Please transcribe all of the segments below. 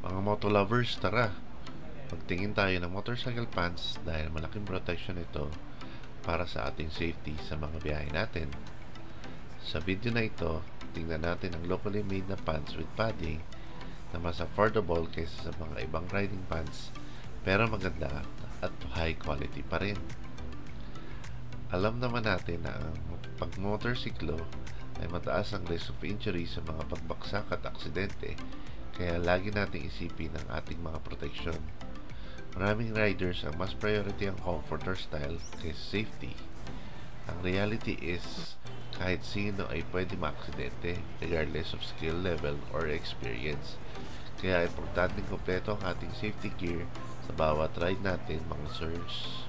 Mga motolovers, tara! Magtingin tayo ng motorcycle pants dahil malaking protection ito para sa ating safety sa mga biyahe natin. Sa video na ito, tingnan natin ang locally made na pants with padding na mas affordable kaysa sa mga ibang riding pants pero maganda at high quality pa rin. Alam naman natin na ang pagmotorsiklo ay mataas ang risk of injury sa mga pagbaksak at aksidente, kaya lagi nating isipin ang ating mga proteksyon. Maraming riders ang mas priority ang comfort or style kaysa safety. Ang reality is, kahit sino ay pwede maaksidente regardless of skill level or experience. Kaya importanteng kompleto ang ating safety gear sa bawat ride natin, mga sirs.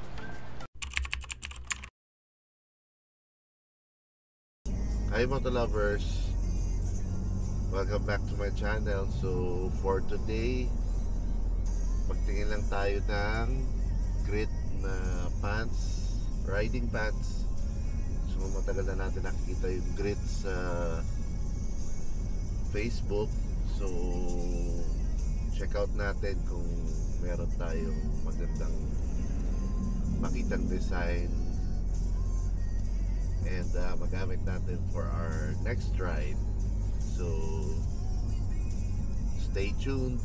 Hi motolovers! Welcome back to my channel. So for today, magtingin lang tayo ng grit na pants, riding pants. So matagal na natin nakikita yung grit sa Facebook. So check out natin kung meron tayong magandang makitang design and magamit natin for our next ride. So stay tuned.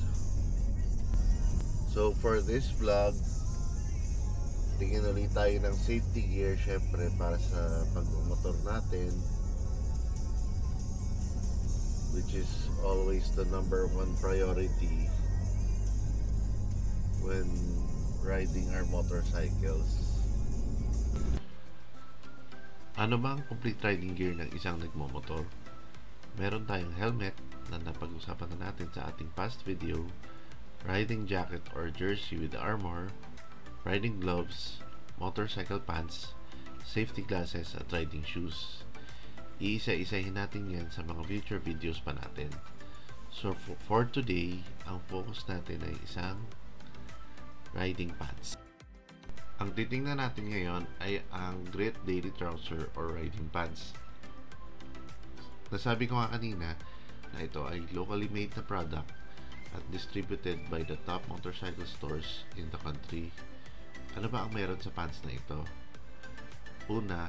So for this vlog, tingin ulit tayo ng safety gear syempre para sa pagmumotor natin, which is always the number one priority when riding our motorcycles. Ano ba ang complete riding gear ng isang nagmomotor? Meron tayong helmet na napag-usapan na natin sa ating past video, riding jacket or jersey with armor, riding gloves, motorcycle pants, safety glasses at riding shoes. Iisa-isahin natin yan sa mga future videos pa natin. So for today, ang focus natin ay isang riding pants. Ang titingnan natin ngayon ay ang Grit Daily Trouser or riding pants. Nasabi ko nga kanina na ito ay locally made na product at distributed by the top motorcycle stores in the country. Ano ba ang meron sa pants na ito? Una,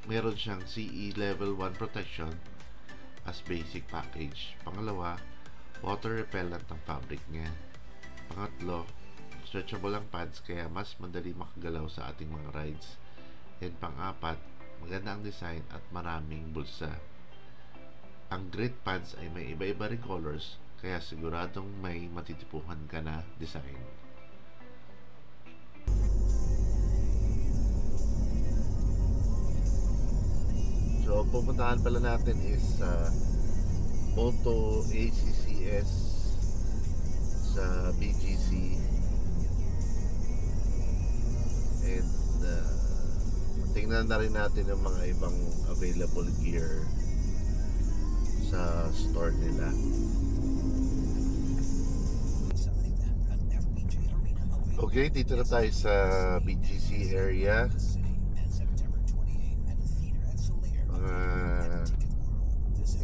meron siyang CE Level 1 protection as basic package. Pangalawa, water repellent ang fabric niya. Pangatlo, stretchable ang pads kaya mas madali makagalaw sa ating mga rides. And pang-apat, maganda ang design at maraming bulsa. Ang Grit pants ay may iba-iba ring colors kaya siguradong may matitipuhan ka na design. So pupuntahan pala natin is Moto ACCS sa BGC. And tingnan na rin natin yung mga ibang available gear sa store nila. Okay, dito na tayo sa BGC area.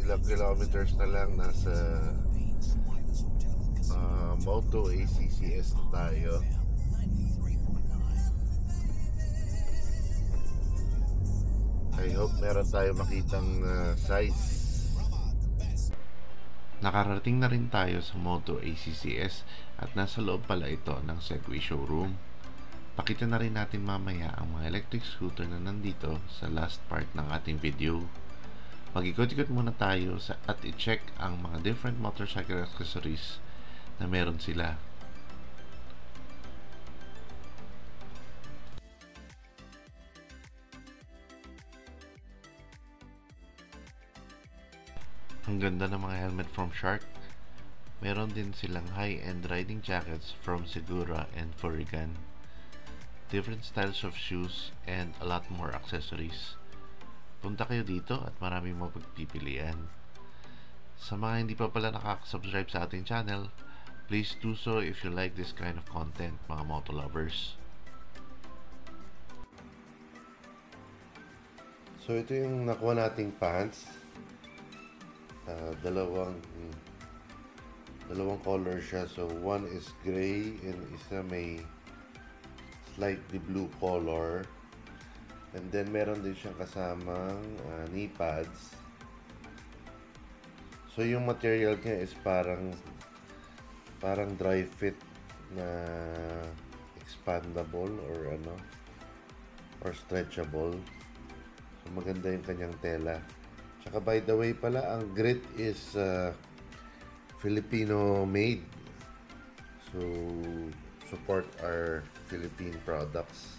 Ilang kilometers na lang nasa Moto ACCS na tayo. I hope meron tayo makitang size. Nakarating na rin tayo sa Moto ACCS at nasa loob pala ito ng Segway showroom. Pakita na rin natin mamaya ang mga electric scooter na nandito sa last part ng ating video. Mag-ikot-ikot muna tayo at i-check ang mga different motorcycle accessories na meron sila. Ang ganda ng mga helmet from Shark. Meron din silang high-end riding jackets from Segura and Furigan. Different styles of shoes and a lot more accessories. Punta kayo dito at maraming mapagpipilian. Sa mga hindi pa pala nakaka-subscribe sa ating channel, please do so if you like this kind of content, mga motolovers. So ito yung nakuha nating pants. Dalawang Dalawang color siya. So, one is gray and isa may slightly blue color. And then, meron din siyang kasamang knee pads. So, yung material niya is parang dry fit na expandable or stretchable. So, maganda yung kanyang tela. Tsaka by the way pala, ang grit is Filipino made. So, support our Philippine products.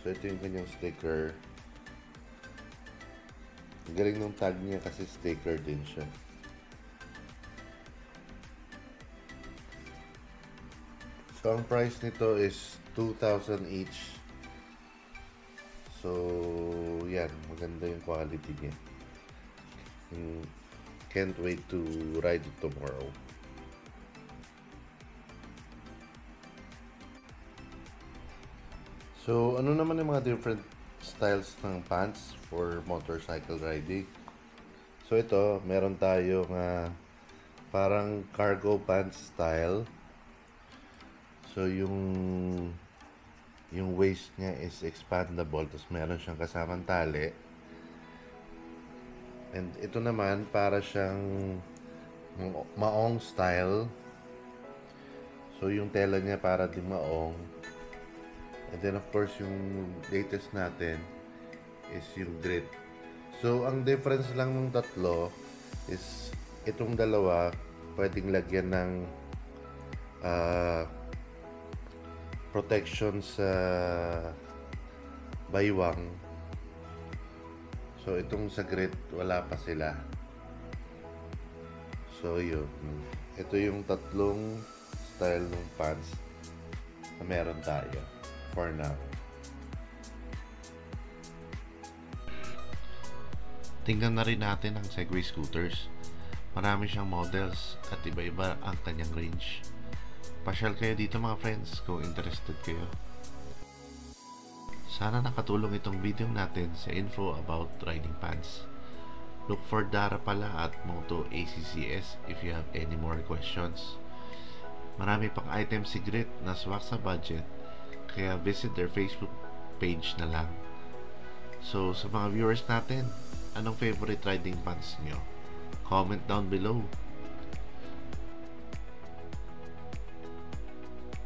So, ito yung kanyang sticker. Ang galing ng tag niya kasi sticker din siya. So, ang price nito is 2,000 each. So, yan. Maganda yung quality niya. Can't wait to ride it tomorrow. So, ano naman yung mga different styles ng pants for motorcycle riding? So, ito, meron tayong parang cargo pants style. So, yung waist niya is expandable, tapos meron siyang kasamang tali. And ito naman, para siyang maong style. So, yung tela niya para din maong. And then, of course, yung latest natin is yung grit. So, ang difference lang ng tatlo is itong dalawa, pwedeng lagyan ng protection sa baywang. So, itong sa grit, wala pa sila. So, yun. Ito yung tatlong style ng pants na meron tayo for now. Tingnan na rin natin ang Segway scooters. Marami siyang models at iba-iba ang kanyang range. Pasyal kayo dito mga friends kung interested kayo. Sana nakatulong itong video natin sa info about riding pants. Look for Dara pala at Moto ACCS if you have any more questions. Marami pang items si Grit na swak sa budget, kaya visit their Facebook page na lang. So sa mga viewers natin, anong favorite riding pants nyo? Comment down below.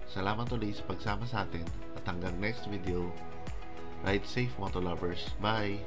Salamat ulit sa pagsama sa atin at hanggang next video. Ride safe, moto lovers. Bye!